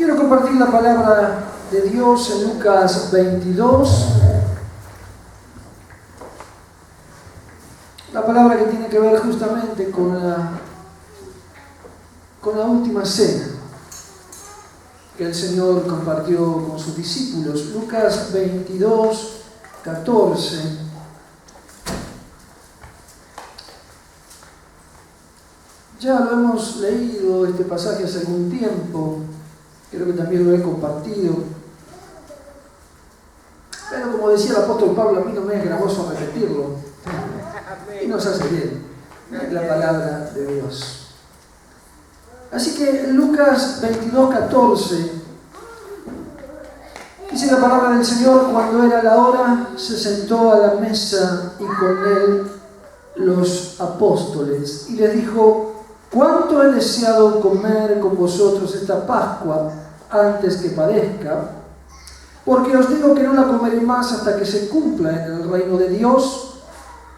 Quiero compartir la palabra de Dios en Lucas 22. La palabra que tiene que ver justamente con la última cena que el Señor compartió con sus discípulos. Lucas 22, 14. Ya lo hemos leído este pasaje hace algún tiempo, creo que también lo he compartido, pero como decía el apóstol Pablo, a mí no me es gravoso repetirlo, y nos hace bien la palabra de Dios. Así que Lucas 22, 14, dice la palabra del Señor: cuando era la hora, se sentó a la mesa y con él los apóstoles, y les dijo: ¿cuánto he deseado comer con vosotros esta Pascua antes que padezca? Porque os digo que no la comeré más hasta que se cumpla en el reino de Dios.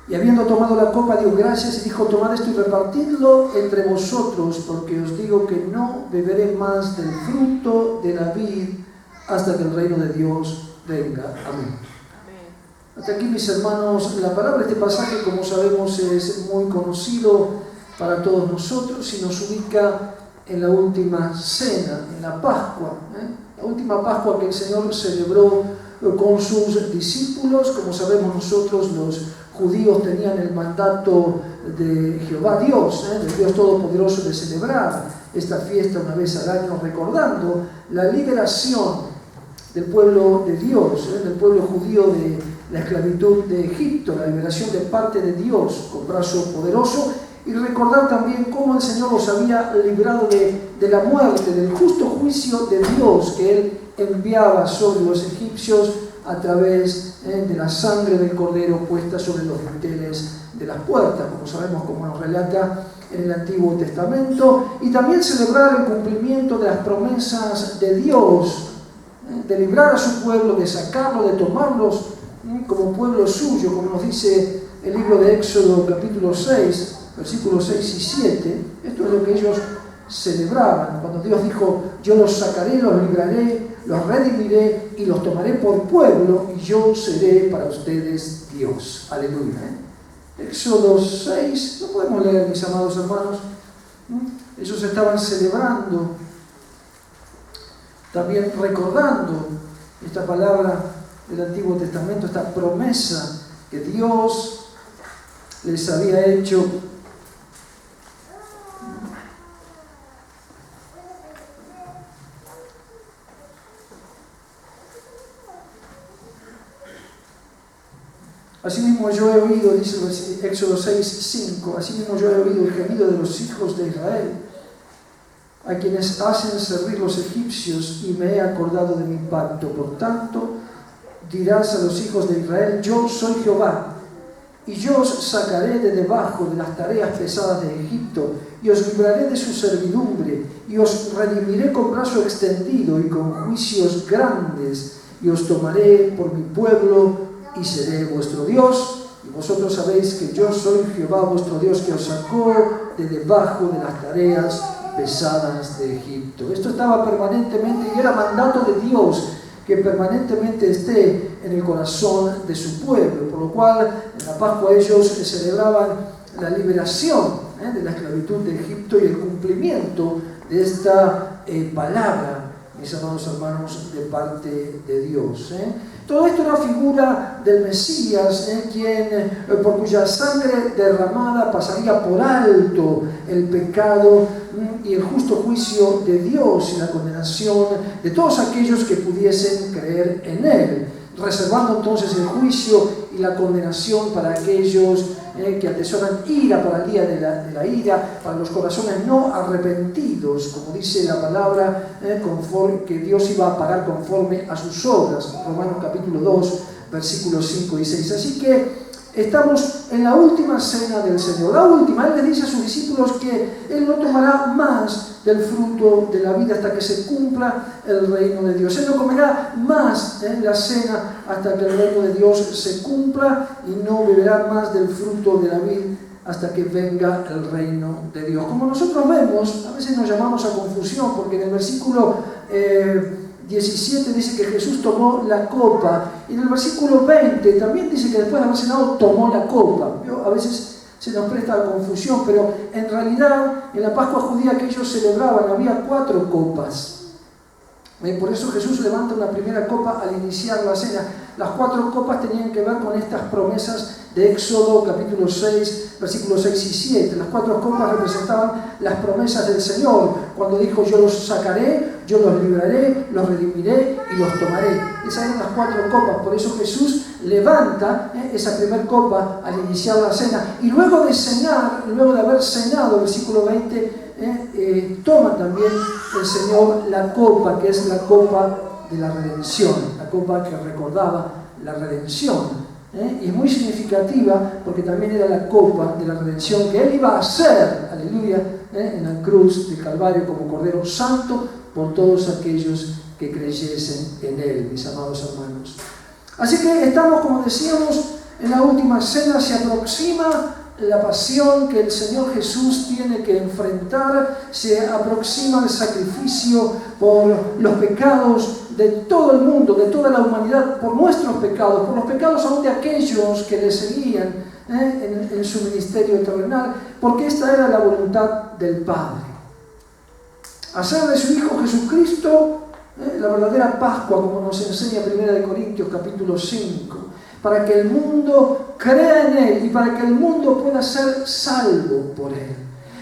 Y habiendo tomado la copa, dio gracias y dijo: tomad esto y repartidlo entre vosotros, porque os digo que no beberé más del fruto de la vid hasta que el reino de Dios venga. Amén. Hasta aquí, mis hermanos, la palabra de este pasaje, como sabemos, es muy conocido para todos nosotros y nos ubica en la última cena, en la Pascua, la última Pascua que el Señor celebró con sus discípulos. Como sabemos nosotros, los judíos tenían el mandato de Jehová Dios, del Dios Todopoderoso, de celebrar esta fiesta una vez al año, recordando la liberación del pueblo de Dios, del pueblo judío de la esclavitud de Egipto, la liberación de parte de Dios con brazo poderoso. Y recordar también cómo el Señor los había librado de la muerte, del justo juicio de Dios que Él enviaba sobre los egipcios a través de la sangre del cordero puesta sobre los dinteles de las puertas, como sabemos, como nos relata en el Antiguo Testamento. Y también celebrar el cumplimiento de las promesas de Dios, de librar a su pueblo, de sacarlo, de tomarlos como pueblo suyo, como nos dice el libro de Éxodo capítulo 6, versículos 6 y 7, esto es lo que ellos celebraban. Cuando Dios dijo: yo los sacaré, los libraré, los redimiré y los tomaré por pueblo, y yo seré para ustedes Dios. Aleluya. Éxodo 6, lo podemos leer, mis amados hermanos. Ellos estaban celebrando, también recordando esta palabra del Antiguo Testamento, esta promesa que Dios les había hecho. Asimismo yo he oído, dice Éxodo 6, 5, asimismo yo he oído el gemido de los hijos de Israel, a quienes hacen servir los egipcios, y me he acordado de mi pacto. Por tanto, dirás a los hijos de Israel: yo soy Jehová, y yo os sacaré de debajo de las tareas pesadas de Egipto, y os libraré de su servidumbre, y os redimiré con brazo extendido y con juicios grandes, y os tomaré por mi pueblo, y seré vuestro Dios. Y vosotros sabéis que yo soy Jehová vuestro Dios, que os sacó de debajo de las tareas pesadas de Egipto. Esto estaba permanentemente, y era mandato de Dios que permanentemente esté en el corazón de su pueblo, por lo cual en la Pascua ellos celebraban la liberación de la esclavitud de Egipto y el cumplimiento de esta palabra, mis amados hermanos, de parte de Dios. Todo esto era figura del Mesías, por cuya sangre derramada pasaría por alto el pecado y el justo juicio de Dios y la condenación de todos aquellos que pudiesen creer en Él, reservando entonces el juicio y la condenación para aquellos que atesoran ira para el día de la ira, para los corazones no arrepentidos, como dice la palabra, conforme que Dios iba a pagar conforme a sus obras, Romanos capítulo 2, versículos 5 y 6. Así que estamos en la última cena del Señor, la última. Él les dice a sus discípulos que Él no tomará más del fruto de la vida hasta que se cumpla el reino de Dios. Él no comerá más la cena hasta que el reino de Dios se cumpla, y no beberá más del fruto de la vid hasta que venga el reino de Dios. Como nosotros vemos, a veces nos llamamos a confusión, porque en el versículo 17 dice que Jesús tomó la copa, y en el versículo 20 también dice que después de haber cenado tomó la copa. A veces se nos presta la confusión, pero en realidad en la Pascua judía que ellos celebraban había 4 copas. Por eso Jesús levanta una primera copa al iniciar la cena. Las 4 copas tenían que ver con estas promesas de Éxodo capítulo 6, versículos 6 y 7. Las 4 copas representaban las promesas del Señor, cuando dijo: yo los sacaré, yo los libraré, los redimiré y los tomaré. Esas eran las 4 copas. Por eso Jesús levanta esa primera copa al iniciar la cena, y luego de cenar, luego de haber cenado, versículo 20, toma también el Señor la copa, que es la copa de la redención, la copa que recordaba la redención. Y es muy significativa porque también era la copa de la redención que Él iba a hacer, aleluya, en la cruz del Calvario como Cordero Santo por todos aquellos que creyesen en Él, mis amados hermanos. Así que estamos, como decíamos, en la última cena. Se aproxima la pasión que el Señor Jesús tiene que enfrentar, se aproxima el sacrificio por los pecados de todo el mundo, de toda la humanidad, por nuestros pecados, por los pecados aún de aquellos que le seguían en su ministerio terrenal, porque esta era la voluntad del Padre. Hacer de su Hijo Jesucristo la verdadera Pascua, como nos enseña 1 Corintios capítulo 5, para que el mundo crea en Él y para que el mundo pueda ser salvo por Él.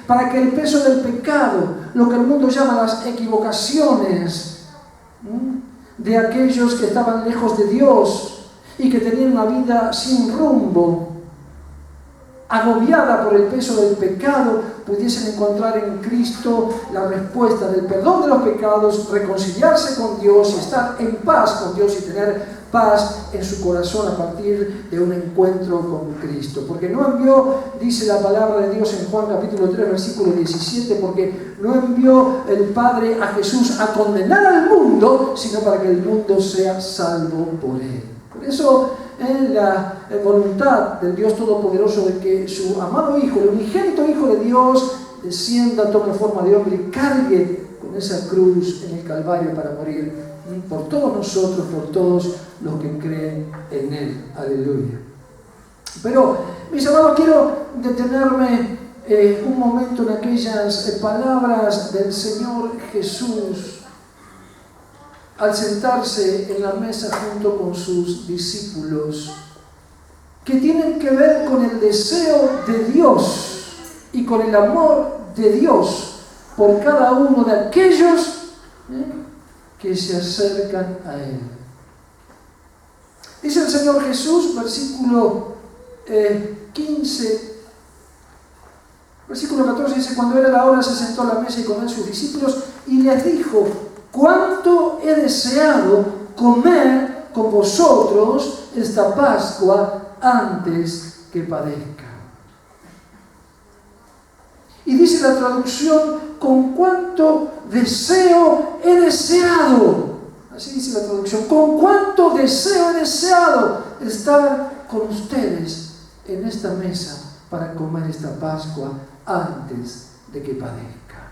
Para que el peso del pecado, lo que el mundo llama las equivocaciones de aquellos que estaban lejos de Dios y que tenían una vida sin rumbo, agobiada por el peso del pecado, pudiesen encontrar en Cristo la respuesta del perdón de los pecados, reconciliarse con Dios y estar en paz con Dios y tener paz en su corazón a partir de un encuentro con Cristo. Porque no envió, dice la palabra de Dios en Juan capítulo 3, versículo 17, porque no envió el Padre a Jesús a condenar al mundo, sino para que el mundo sea salvo por Él. Por eso la voluntad del Dios Todopoderoso de que su amado Hijo, el unigénito Hijo de Dios, descienda, tome forma de hombre y cargue con esa cruz en el Calvario para morir por todos nosotros, por todos los que creen en Él. Aleluya. Pero, mis amados, quiero detenerme un momento en aquellas palabras del Señor Jesús al sentarse en la mesa junto con sus discípulos, que tienen que ver con el deseo de Dios y con el amor de Dios por cada uno de aquellos que se acercan a Él. Dice el Señor Jesús, versículo 15, versículo 14, dice: cuando era la hora se sentó a la mesa y con Él sus discípulos y les dijo: cuánto he deseado comer con vosotros esta Pascua antes que padezca. Y dice la traducción: con cuánto deseo he deseado. Así dice la traducción: con cuánto deseo he deseado estar con ustedes en esta mesa para comer esta Pascua antes de que padezca.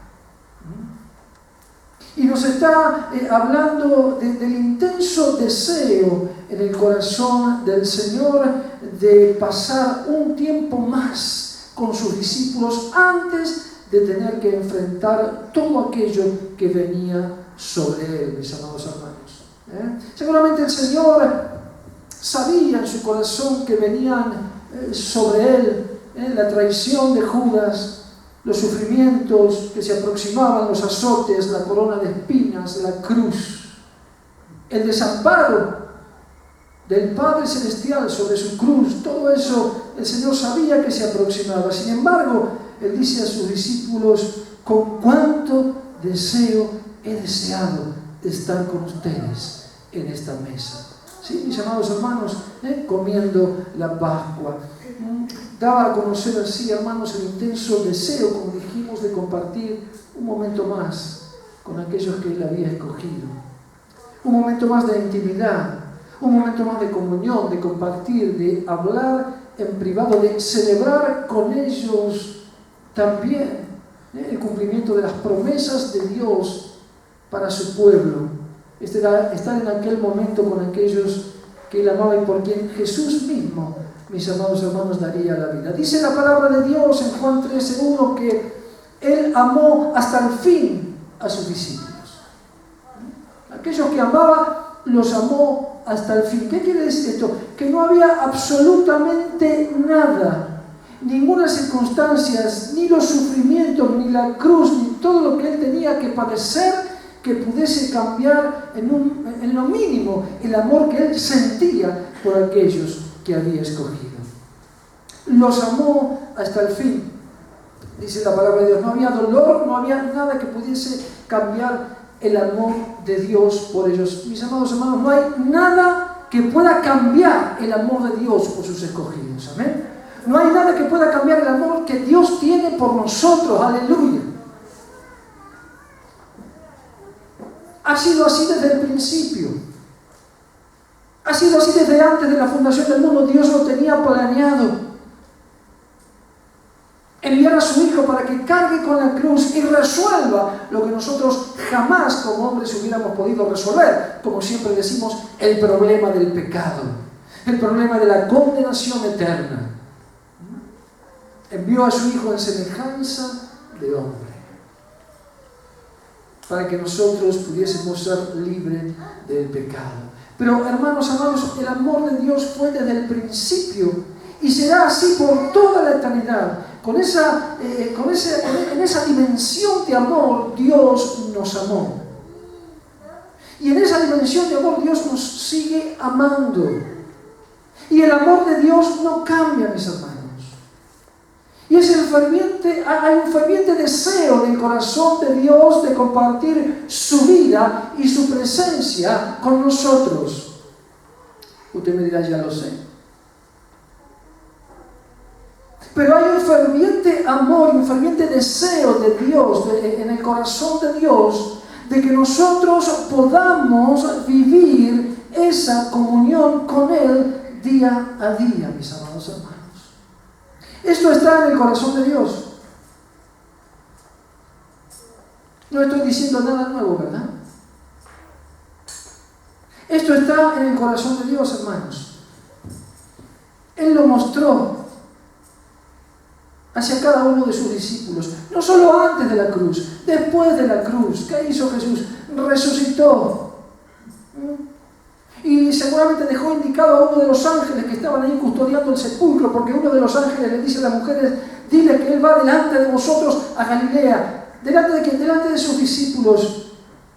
Y nos está hablando del intenso deseo en el corazón del Señor de pasar un tiempo más con sus discípulos antes de tener que enfrentar todo aquello que venía sobre Él, mis amados hermanos. Seguramente el Señor sabía en su corazón que venían sobre Él la traición de Judas, los sufrimientos que se aproximaban, los azotes, la corona de espinas, la cruz, el desamparo del Padre Celestial sobre su cruz. Todo eso el Señor sabía que se aproximaba. Sin embargo, Él dice a sus discípulos: con cuánto deseo he deseado estar con ustedes en esta mesa. ¿Sí, mis amados hermanos? Comiendo la Pascua. Daba a conocer así, hermanos, el intenso deseo, como dijimos, de compartir un momento más con aquellos que Él había escogido. Un momento más de intimidad, un momento más de comunión, de compartir, de hablar en privado, de celebrar con ellos también el cumplimiento de las promesas de Dios para su pueblo, estar en aquel momento con aquellos que Él amaba y por quien Jesús mismo, mis amados hermanos, daría la vida. Dice la palabra de Dios en Juan 13:1 que Él amó hasta el fin a sus discípulos. Aquellos que amaba, los amó hasta el fin. ¿Qué quiere decir esto? Que no había absolutamente nada, ninguna circunstancia, ni los sufrimientos, ni la cruz, ni todo lo que Él tenía que padecer, que pudiese cambiar en lo mínimo el amor que Él sentía por aquellos que había escogido. Los amó hasta el fin. Dice la palabra de Dios, no había dolor, no había nada que pudiese cambiar el amor de Dios por ellos. Mis amados hermanos, no hay nada que pueda cambiar el amor de Dios por sus escogidos. Amén. No hay nada que pueda cambiar el amor que Dios tiene por nosotros. Aleluya. Ha sido así desde el principio. Ha sido así desde antes de la fundación del mundo. Dios lo tenía planeado. Enviar a su Hijo para que cargue con la cruz y resuelva lo que nosotros jamás como hombres hubiéramos podido resolver. Como siempre decimos, el problema del pecado, el problema de la condenación eterna. Envió a su Hijo en semejanza de hombre, para que nosotros pudiésemos ser libres del pecado. Pero hermanos amados, el amor de Dios fue desde el principio y será así por toda la eternidad. En esa dimensión de amor Dios nos amó. Y en esa dimensión de amor Dios nos sigue amando. Y el amor de Dios no cambia, mis hermanos. Y hay un ferviente deseo en el corazón de Dios de compartir su vida y su presencia con nosotros. Usted me dirá, ya lo sé. Pero hay un ferviente amor y un ferviente deseo de Dios, en el corazón de Dios, de que nosotros podamos vivir esa comunión con Él día a día, mis amados hermanos. Esto está en el corazón de Dios. No estoy diciendo nada nuevo, ¿verdad? Esto está en el corazón de Dios, hermanos. Él lo mostró hacia cada uno de sus discípulos, no solo antes de la cruz, después de la cruz. ¿Qué hizo Jesús? Resucitó. Y seguramente dejó indicado a uno de los ángeles que estaban ahí custodiando el sepulcro, porque uno de los ángeles le dice a las mujeres, dile que Él va delante de vosotros a Galilea. Delante de sus discípulos.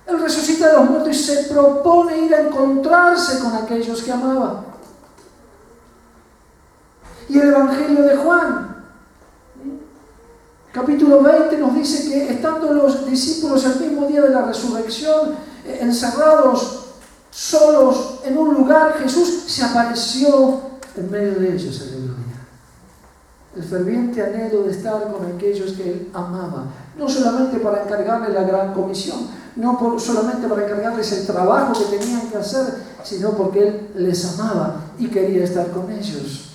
Él resucita de los muertos y se propone ir a encontrarse con aquellos que amaba. Y el Evangelio de Juan, capítulo 20, nos dice que estando los discípulos el mismo día de la resurrección, encerrados, solos en un lugar, Jesús se apareció en medio de ellos. Aleluya. El ferviente anhelo de estar con aquellos que Él amaba, no solamente para encargarles la gran comisión, no solamente para encargarles el trabajo que tenían que hacer, sino porque Él les amaba y quería estar con ellos.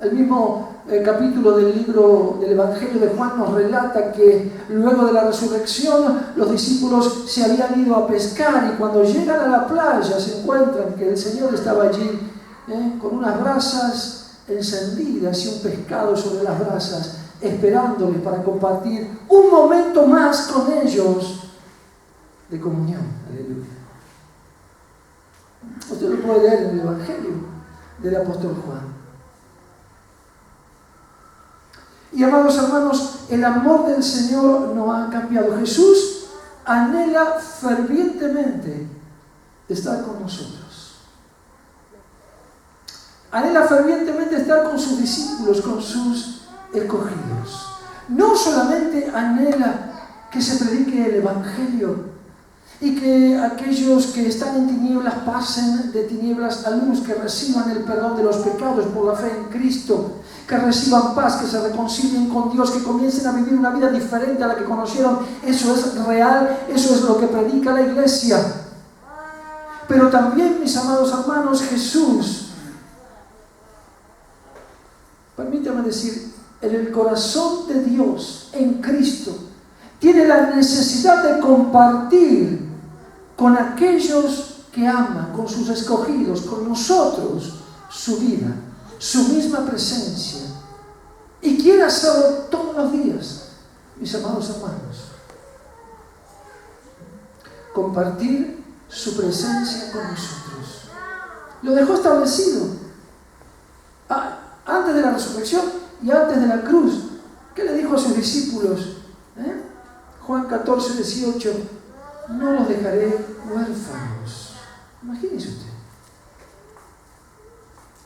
El mismo capítulo del libro del Evangelio de Juan nos relata que luego de la resurrección los discípulos se habían ido a pescar y cuando llegan a la playa se encuentran que el Señor estaba allí con unas brasas encendidas y un pescado sobre las brasas, esperándoles para compartir un momento más con ellos de comunión. Aleluya. Usted lo puede leer en el Evangelio del apóstol Juan. Y amados hermanos, el amor del Señor no ha cambiado. Jesús anhela fervientemente estar con nosotros. Anhela fervientemente estar con sus discípulos, con sus escogidos. No solamente anhela que se predique el Evangelio y que aquellos que están en tinieblas pasen de tinieblas a luz, que reciban el perdón de los pecados por la fe en Cristo, que reciban paz, que se reconcilien con Dios, que comiencen a vivir una vida diferente a la que conocieron. Eso es real, eso es lo que predica la iglesia. Pero también, mis amados hermanos, Jesús, permítame decir, en el corazón de Dios, en Cristo, tiene la necesidad de compartir con aquellos que aman, con sus escogidos, con nosotros, su vida, su misma presencia. Y quiere hacerlo todos los días, mis amados hermanos. Compartir su presencia con nosotros. Lo dejó establecido. Antes de la resurrección y antes de la cruz. ¿Qué le dijo a sus discípulos? Juan 14, 18. No los dejaré huérfanos. Imagínese usted.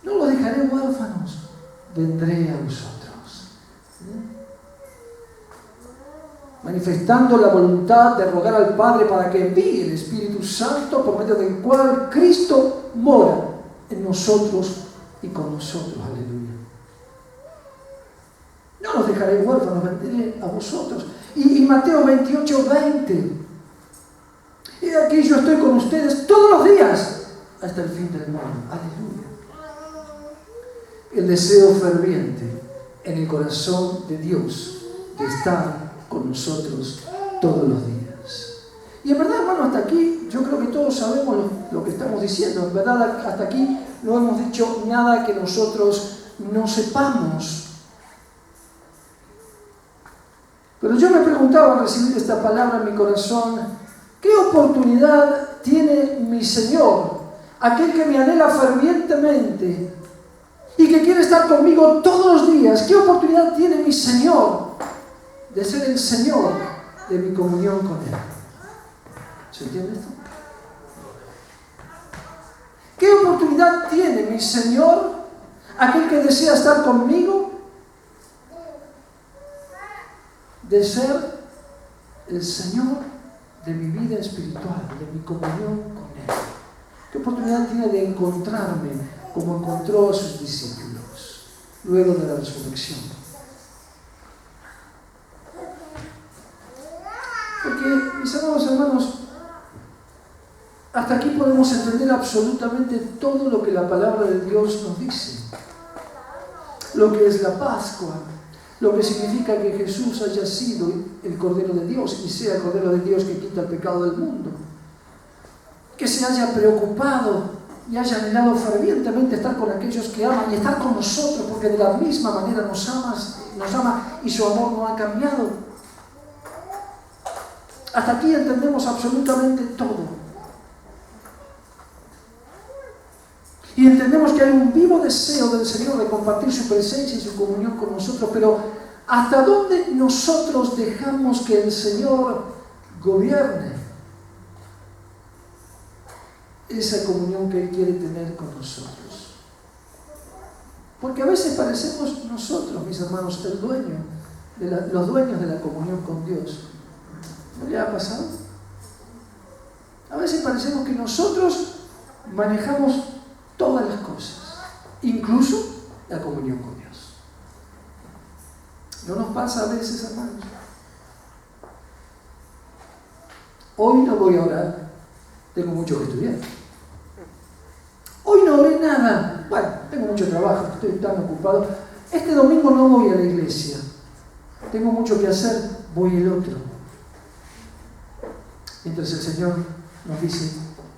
No los dejaré huérfanos. Vendré a vosotros. Manifestando la voluntad de rogar al Padre para que envíe el Espíritu Santo por medio del cual Cristo mora en nosotros y con nosotros. Aleluya. No los dejaré huérfanos, vendré a vosotros. Y Mateo 28, 20. He aquí yo estoy con ustedes todos los días hasta el fin del mundo. Aleluya. El deseo ferviente en el corazón de Dios de estar con nosotros todos los días. Y en verdad, hermano, hasta aquí yo creo que todos sabemos lo que estamos diciendo. En verdad, hasta aquí no hemos dicho nada que nosotros no sepamos. Pero yo me preguntaba al recibir esta palabra en mi corazón, ¿qué oportunidad tiene mi Señor, aquel que me anhela fervientemente y que quiere estar conmigo todos los días? ¿Qué oportunidad tiene mi Señor de ser el Señor de mi comunión con Él? ¿Se entiende esto? ¿Qué oportunidad tiene mi Señor, aquel que desea estar conmigo, de ser el Señor de mi vida espiritual, de mi comunión con Él? ¿Qué oportunidad tiene de encontrarme como encontró a sus discípulos luego de la resurrección? Porque, mis amados hermanos, hasta aquí podemos entender absolutamente todo lo que la palabra de Dios nos dice. Lo que es la Pascua, lo que significa que Jesús haya sido el Cordero de Dios y sea el Cordero de Dios que quita el pecado del mundo. Que se haya preocupado y haya anhelado fervientemente estar con aquellos que aman y estar con nosotros, porque de la misma manera nos ama y su amor no ha cambiado. Hasta aquí entendemos absolutamente todo. Y entendemos que hay un vivo deseo del Señor de compartir su presencia y su comunión con nosotros, pero ¿hasta dónde nosotros dejamos que el Señor gobierne esa comunión que Él quiere tener con nosotros? Porque a veces parecemos nosotros, mis hermanos, los dueños de la comunión con Dios. ¿No le ha pasado? A veces parecemos que nosotros manejamos todas las cosas, incluso la comunión con Dios. ¿No nos pasa a veces, hermanos? Hoy no voy a orar, tengo mucho que estudiar. Hoy no oré nada, bueno, tengo mucho trabajo, estoy tan ocupado. Este domingo no voy a la iglesia, tengo mucho que hacer, voy el otro. Mientras el Señor nos dice,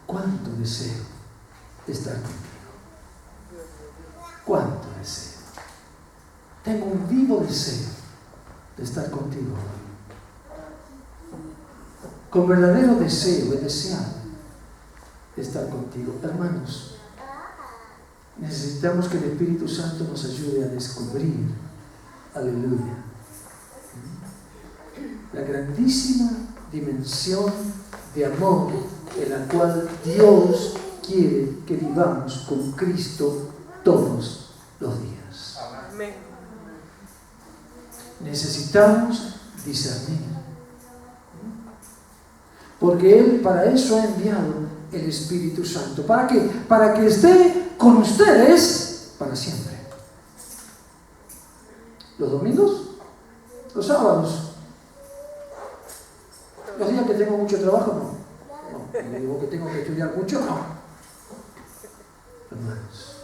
¿cuánto deseo estar contigo? ¿Cuánto deseo? Tengo un vivo deseo de estar contigo. Con verdadero deseo, he deseado estar contigo. Hermanos, necesitamos que el Espíritu Santo nos ayude a descubrir, aleluya, la grandísima dimensión de amor en la cual Dios quiere que vivamos con Cristo todos los días. Amén. Necesitamos discernir, porque Él para eso ha enviado el Espíritu Santo. ¿Para qué? Para que esté con ustedes para siempre. Los domingos, los sábados, los días que tengo mucho trabajo, no. Digo que tengo que estudiar mucho, no. Hermanos,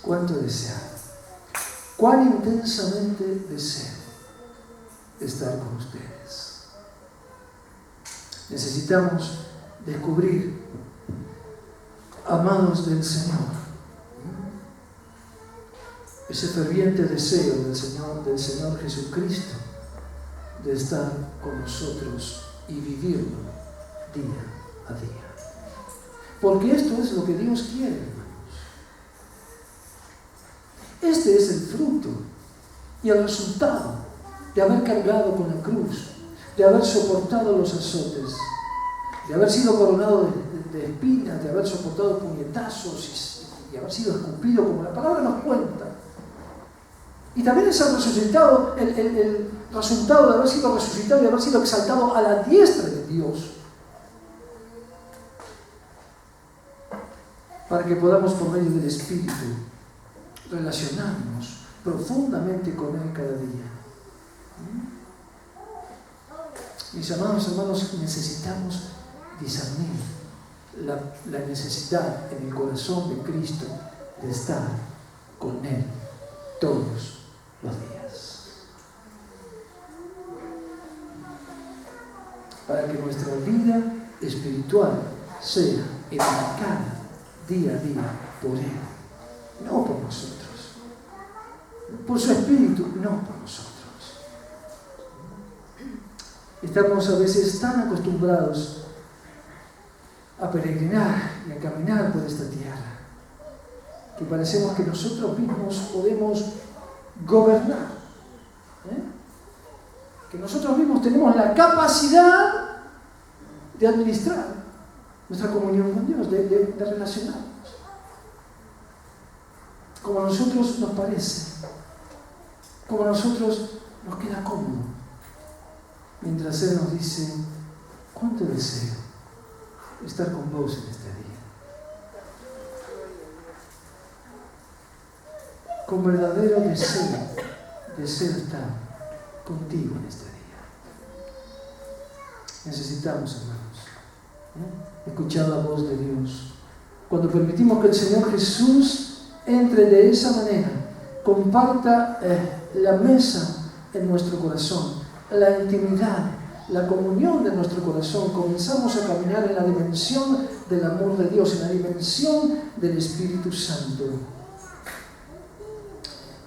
¿cuánto desear cuán intensamente deseo estar con ustedes. Necesitamos descubrir, amados del Señor, ese ferviente deseo del Señor Jesucristo de estar con nosotros y vivirlo día a día. Porque esto es lo que Dios quiere, hermanos. Este es el fruto y el resultado de haber cargado con la cruz, de haber soportado los azotes, de haber sido coronado de espinas, de haber soportado puñetazos y haber sido escupido, como la palabra nos cuenta. Y también es el resultado de haber sido resucitado y haber sido exaltado a la diestra de Dios, para que podamos, por medio del Espíritu, relacionarnos profundamente con Él cada día. Mis amados hermanos, necesitamos discernir la necesidad en el corazón de Cristo de estar con Él todos los días, para que nuestra vida espiritual sea edificada día a día por Él, no por nosotros, por su Espíritu, no por nosotros. Estamos a veces tan acostumbrados a peregrinar y a caminar por esta tierra que parecemos que nosotros mismos podemos gobernar, que nosotros mismos tenemos la capacidad de administrar nuestra comunión con Dios, de relacionarnos como a nosotros nos parece, como a nosotros nos queda cómodo, mientras Él nos dice: cuánto deseo estar con vos en este día, con verdadero deseo estar contigo en este día. Necesitamos, hermanos, escuchar la voz de Dios. Cuando permitimos que el Señor Jesús entre de esa manera, comparta la mesa en nuestro corazón, la intimidad, la comunión de nuestro corazón, comenzamos a caminar en la dimensión del amor de Dios, en la dimensión del Espíritu Santo.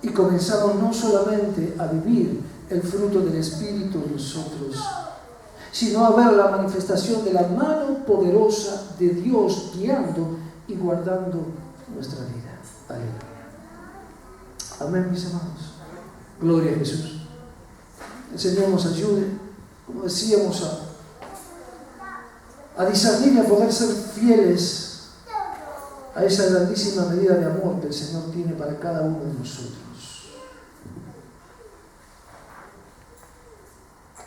Y comenzamos no solamente a vivir el fruto del Espíritu en nosotros, sino a ver la manifestación de la mano poderosa de Dios guiando y guardando nuestra vida. Aleluya. Amén, mis amados. Gloria a Jesús. El Señor nos ayude, como decíamos, a discernir y a poder ser fieles a esa grandísima medida de amor que el Señor tiene para cada uno de nosotros.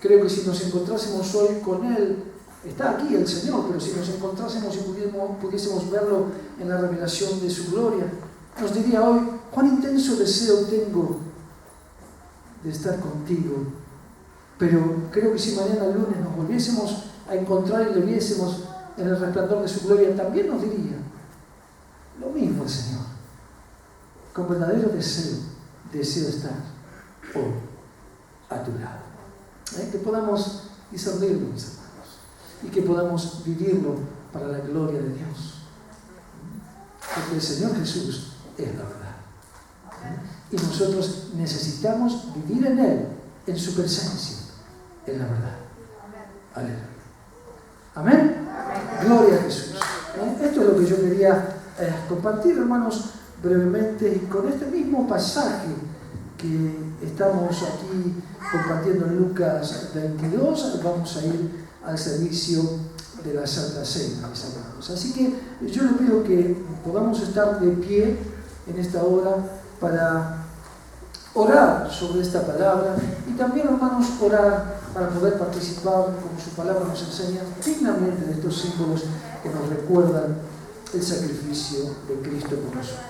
Creo que si nos encontrásemos hoy con Él, está aquí el Señor, pero si nos encontrásemos y pudiésemos verlo en la revelación de su gloria, nos diría hoy: cuán intenso deseo tengo de estar contigo. Pero creo que si mañana lunes nos volviésemos a encontrar y le viésemos en el resplandor de su gloria, también nos diría lo mismo el Señor. Con verdadero deseo estar hoy a tu lado. Que podamos discernirlo, mis hermanos, y que podamos vivirlo para la gloria de Dios. Porque el Señor Jesús es la verdad. Y nosotros necesitamos vivir en Él, en su presencia, en la verdad. Aleluya. Amén. Gloria a Jesús. Esto es lo que yo quería compartir, hermanos, brevemente, y con este mismo pasaje que estamos aquí compartiendo en Lucas 22, vamos a ir al servicio de la Santa Cena, mis hermanos. Así que yo les pido que podamos estar de pie en esta hora para orar sobre esta palabra y también, hermanos, orar para poder participar, como su palabra nos enseña, dignamente de estos símbolos que nos recuerdan el sacrificio de Cristo por nosotros.